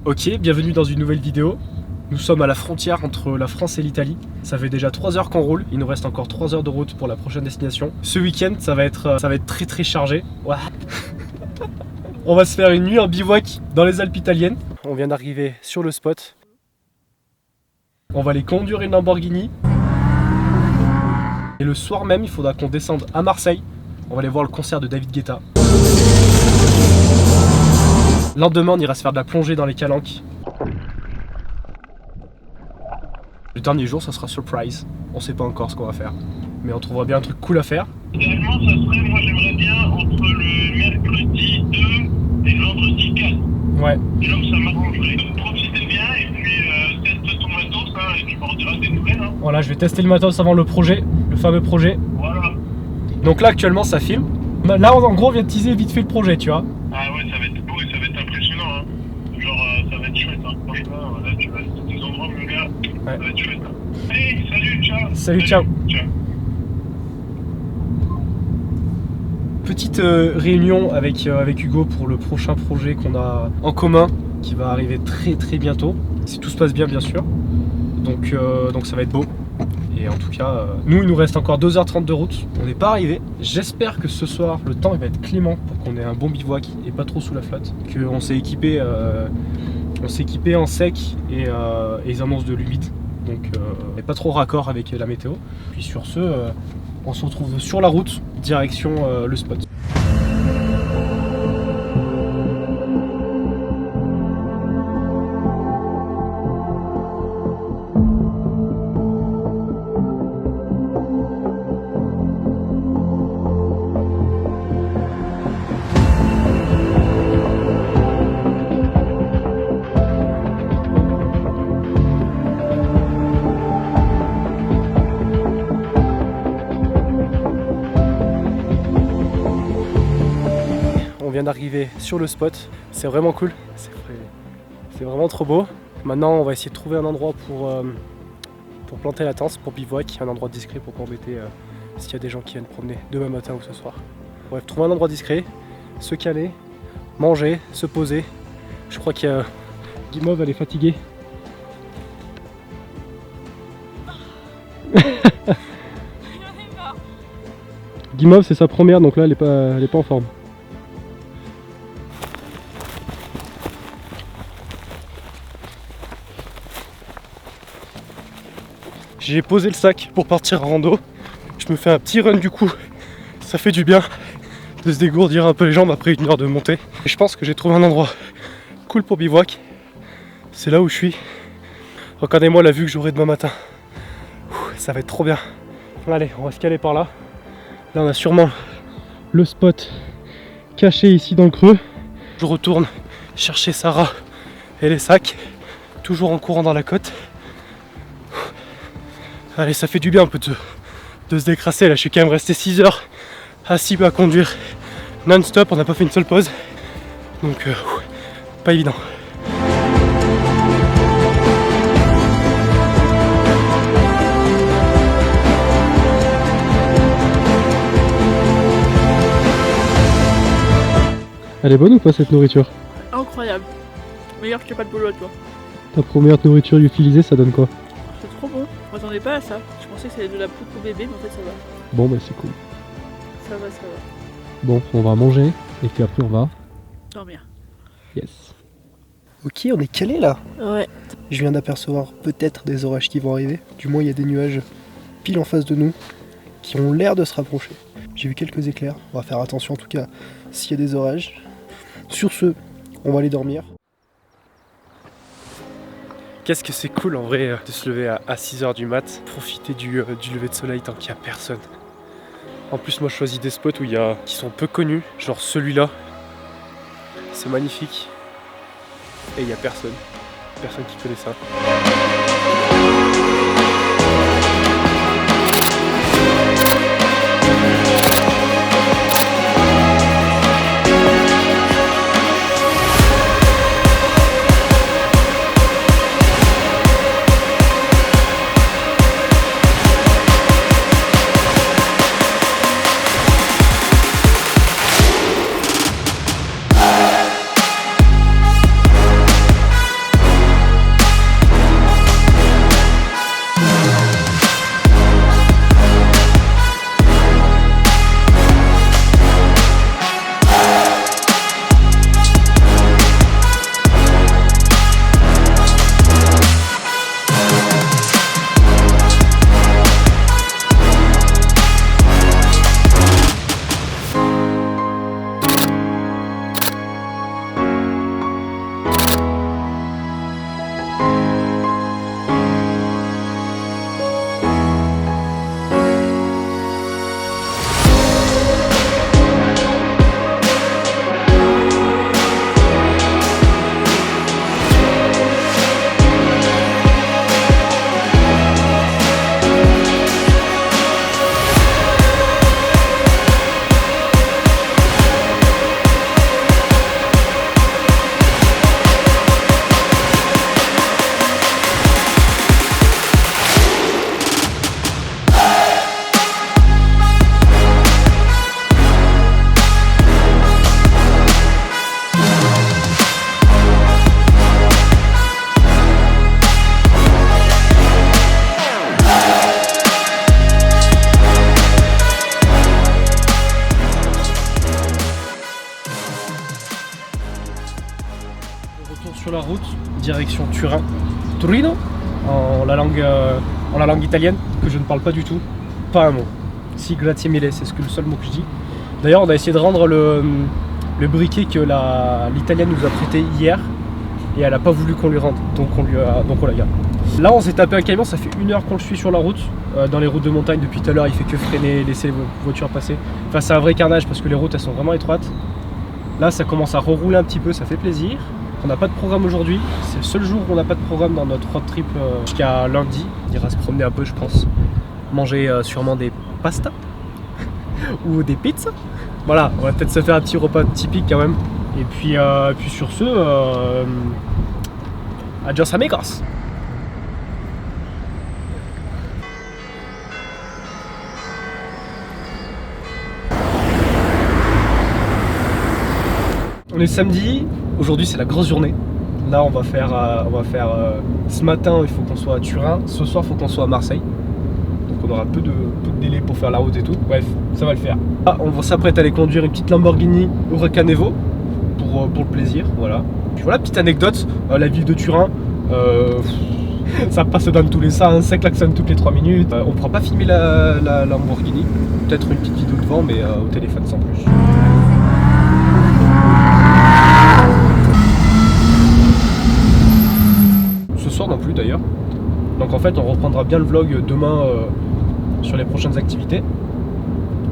Ok, bienvenue dans une nouvelle vidéo. Nous sommes à la frontière entre la France et l'Italie. Ça fait déjà 3 heures qu'on roule, il nous reste encore 3 heures de route pour la prochaine destination. Ce week-end, ça va être très chargé. Ouais. On va se faire une nuit en bivouac dans les Alpes italiennes. On vient d'arriver sur le spot. On va aller conduire une Lamborghini. Et le soir même, il faudra qu'on descende à Marseille. On va aller voir le concert de David Guetta. Le lendemain, on ira se faire de la plongée dans les calanques. Le dernier jour, ça sera surprise. On sait pas encore ce qu'on va faire. Mais on trouvera bien un truc cool à faire. Idéalement, ça serait, moi j'aimerais bien entre le mercredi 2 et le vendredi 4. Ouais. Et donc ça m'arrangerait. Donc profitez bien et puis teste ton matos et tu m'en rediras des nouvelles. Hein. Voilà, je vais tester le matos avant le projet, le fameux projet. Voilà. Donc là, actuellement, ça filme. Là, en gros, on vient de teaser vite fait le projet, tu vois. Ah ouais, ça va être beau et ça va être impressionnant. Hein. Genre, ça va être chouette. Hein. Franchement, là tu vas à des endroits, mon gars. Ouais. Ça va être chouette. Hein. Allez, salut, ciao. Salut, ciao. Ciao. Petite réunion avec Hugo pour le prochain projet qu'on a en commun, qui va arriver très bientôt. Si tout se passe bien, bien sûr. Donc ça va être beau. Et en tout cas, nous, il nous reste encore 2h30 de route. On n'est pas arrivé. J'espère que ce soir, le temps il va être clément pour qu'on ait un bon bivouac et pas trop sous la flotte. Qu'on s'est équipé, en sec et ils annoncent de l'humide. Donc, on n'est pas trop raccord avec la météo. Puis sur ce, on se retrouve sur la route, direction le spot. On vient d'arriver sur le spot, c'est vraiment cool, c'est vraiment trop beau. Maintenant on va essayer de trouver un endroit pour planter la tente, pour bivouac, un endroit discret pour pas embêter s'il y a des gens qui viennent promener demain matin ou ce soir. Bref, trouver un endroit discret, se caler, manger, se poser. Je crois qu'il y a Guimauve, elle est fatiguée. Guimauve c'est sa première, donc là elle est pas en forme. J'ai posé le sac pour partir en rando. Je me fais un petit run du coup. Ça fait du bien de se dégourdir un peu les jambes après 1 heure de montée. Et je pense que j'ai trouvé un endroit cool pour bivouac. C'est là où je suis. Regardez-moi la vue que j'aurai demain matin. Ça va être trop bien. Allez, on va se caler par là. Là on a sûrement le spot caché ici dans le creux. Je retourne chercher Sarah et les sacs. Toujours en courant dans la côte. Allez, ça fait du bien un peu de se décrasser. Là, je suis quand même resté 6 heures assis à conduire non-stop. On n'a pas fait une seule pause. Donc, pas évident. Elle est bonne ou pas cette nourriture? Incroyable. Meilleur que pas de boulot, toi. Ta première nourriture lyophilisée, ça donne quoi? C'est trop bon. Je m'attendais pas à ça. Je pensais que c'était de la poudre pour bébé, mais en fait ça va. Bon, bah c'est cool. Ça va. Bon, on va manger et puis après on va... Dormir. Yes. Ok, on est calé là. Ouais. Je viens d'apercevoir peut-être des orages qui vont arriver. Du moins, il y a des nuages pile en face de nous qui ont l'air de se rapprocher. J'ai vu quelques éclairs. On va faire attention en tout cas s'il y a des orages. Sur ce, on va aller dormir. Qu'est-ce que c'est cool en vrai de se lever à 6h du mat, profiter du lever de soleil tant qu'il n'y a personne. En plus moi je choisis des spots qui sont peu connus, genre celui-là. C'est magnifique. Et il n'y a personne. Personne qui connaît ça. la route, direction Turin, Torino, en la langue italienne, que je ne parle pas du tout, pas un mot. Si, grazie mille, c'est le seul mot que je dis. D'ailleurs, on a essayé de rendre le briquet que l'italienne nous a prêté hier, et elle n'a pas voulu qu'on lui rende, donc on la garde. Là, on s'est tapé un camion, ça fait 1 heure qu'on le suit sur la route, dans les routes de montagne depuis tout à l'heure, il fait que freiner, laisser les voitures passer. Enfin, c'est un vrai carnage parce que les routes, elles sont vraiment étroites. Là, ça commence à rerouler un petit peu, ça fait plaisir. On n'a pas de programme aujourd'hui, c'est le seul jour où on n'a pas de programme dans notre road trip jusqu'à lundi. On ira se promener un peu, je pense. Manger sûrement des pastas ou des pizzas. Voilà, on va peut-être se faire un petit repas typique quand même. Et puis sur ce, adios amigos. On est samedi, aujourd'hui c'est la grosse journée. Là on va faire ce matin il faut qu'on soit à Turin, ce soir il faut qu'on soit à Marseille. Donc on aura peu de délai pour faire la route et tout. Bref, ça va le faire. Ah, on s'apprête à aller conduire une petite Lamborghini Huracan Evo pour le plaisir, voilà. Puis voilà, petite anecdote, la ville de Turin, ça passe dans tous les sens, ça klaxonne toutes les 3 minutes. On ne pourra pas filmer la Lamborghini, peut-être une petite vidéo devant mais au téléphone sans plus. Ce soir non plus d'ailleurs. Donc en fait on reprendra bien le vlog demain sur les prochaines activités.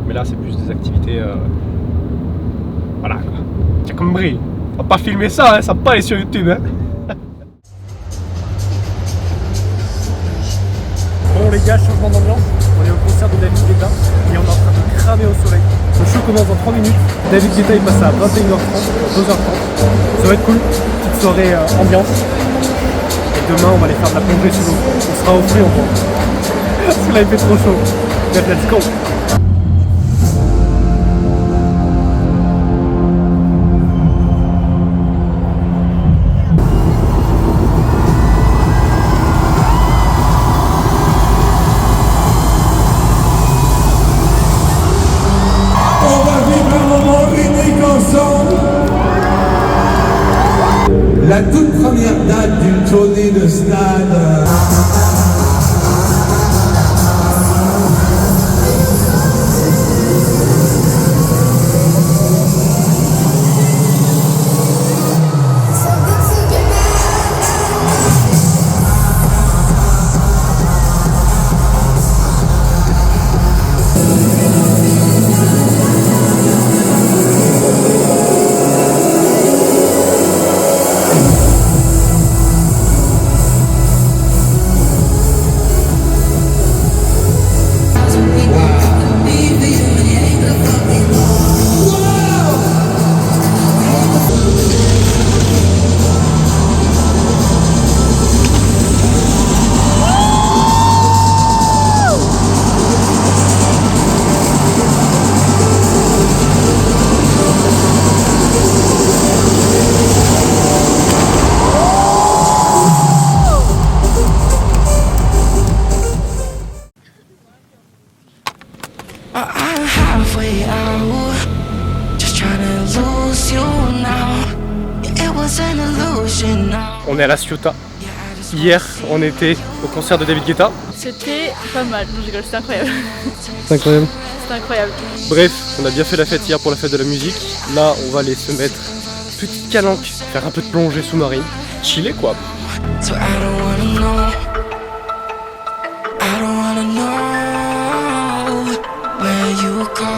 Mais là c'est plus des activités voilà quoi. T'as compris. On va pas filmer ça, hein, ça va pas aller sur YouTube hein. Bon les gars, changement d'ambiance. On est au concert de David Guetta et on est en train de cramer au soleil. Le show commence dans 3 minutes. David Guetta il passe à 21h30, 2h30. Ça va être cool. Petite soirée ambiance. Demain on va aller faire de la plongée sous l'eau. On sera au frais en gros. Parce que là il fait trop chaud. Let's go. On va vivre un moment unique ensemble. La toute première date d'une tournée de stade. I'm halfway out, just trying to lose you now. It was an illusion now. On est à La Ciotat. Hier, on était au concert de David Guetta. C'était pas mal, non, je rigole, c'était incroyable. C'est incroyable. C'était incroyable. Bref, on a bien fait la fête hier pour la fête de la musique. Là, on va aller se mettre petite calanque, faire un peu de plongée sous-marine, chiller quoi. So I don't wanna know. I don't wanna know where you go.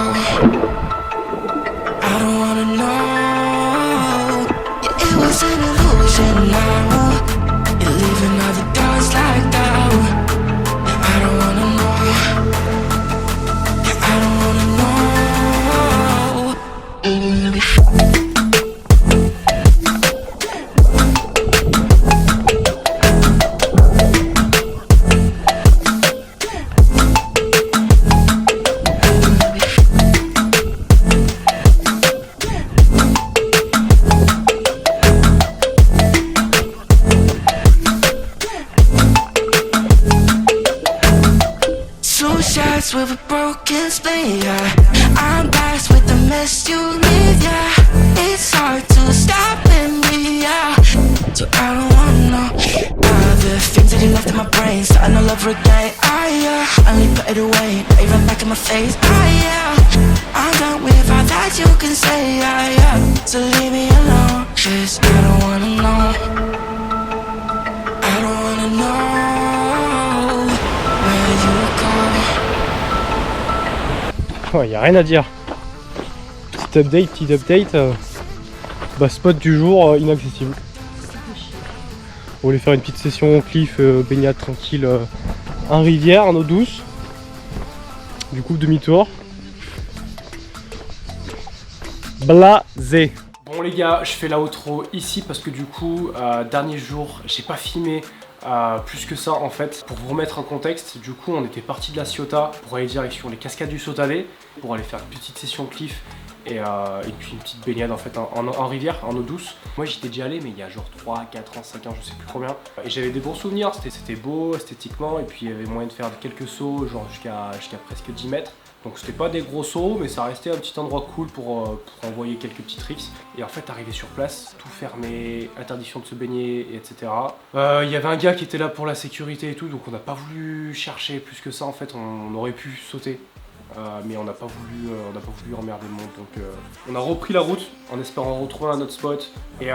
I don't wanna know. Yeah, it was an illusion now. You're leaving all the doors like that. Yeah, I don't wanna know. Yeah, I don't wanna know. With a broken spleen, yeah. I'm blessed with the mess you leave, yeah. It's hard to stop in me, yeah. So I every day. Only put it away, not even back in my face. I'm done with all that you can say. So leave me alone, 'cause I don't wanna know. I don't wanna know where you go. Ouais, y a rien à dire. Petit update. Bah, spot du jour inaccessible. On voulait faire une petite session cliff, baignade tranquille, en rivière, en eau douce. Du coup, demi-tour. Blasé. Bon les gars, je fais la outro ici parce que du coup, dernier jour, j'ai pas filmé plus que ça en fait. Pour vous remettre en contexte, du coup on était parti de la Ciotat pour aller direction les cascades du Sautalais, pour aller faire une petite session cliff et puis une petite baignade en fait en rivière, en eau douce. Moi j'étais déjà allé mais il y a genre 3, 4 ans, 5 ans, je sais plus combien. Et j'avais des bons souvenirs, c'était beau esthétiquement et puis il y avait moyen de faire quelques sauts genre jusqu'à presque 10 mètres. Donc c'était pas des gros sauts mais ça restait un petit endroit cool pour envoyer quelques petits tricks. Et en fait arrivé sur place, tout fermé, interdiction de se baigner, etc. Il y avait un gars qui était là pour la sécurité et tout, donc on n'a pas voulu chercher plus que ça en fait, on aurait pu sauter. Mais on n'a pas voulu emmerder le monde, donc on a repris la route en espérant retrouver un autre spot. Et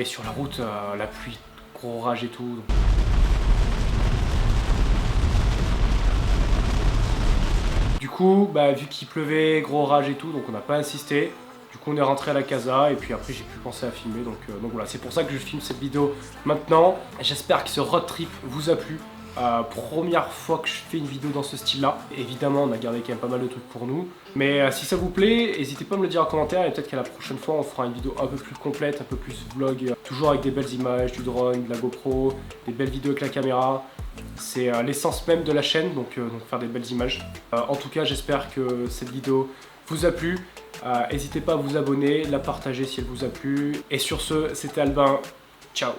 sur la route, la pluie, gros orage et tout. Donc... Du coup, bah, vu qu'il pleuvait, gros orage et tout, donc on n'a pas insisté. Du coup on est rentré à la casa et puis après j'ai pu penser à filmer, donc voilà, c'est pour ça que je filme cette vidéo maintenant. J'espère que ce road trip vous a plu. Première fois que je fais une vidéo dans ce style là. Évidemment on a gardé quand même pas mal de trucs pour nous. Mais si ça vous plaît, n'hésitez pas à me le dire en commentaire. Et peut-être qu'à la prochaine fois on fera une vidéo un peu plus complète, un peu plus vlog. Toujours avec des belles images, du drone, de la GoPro, des belles vidéos avec la caméra. C'est l'essence même de la chaîne, donc faire des belles images. En tout cas j'espère que cette vidéo vous a plu. N'hésitez pas à vous abonner, la partager si elle vous a plu. Et sur ce, c'était Albin. Ciao.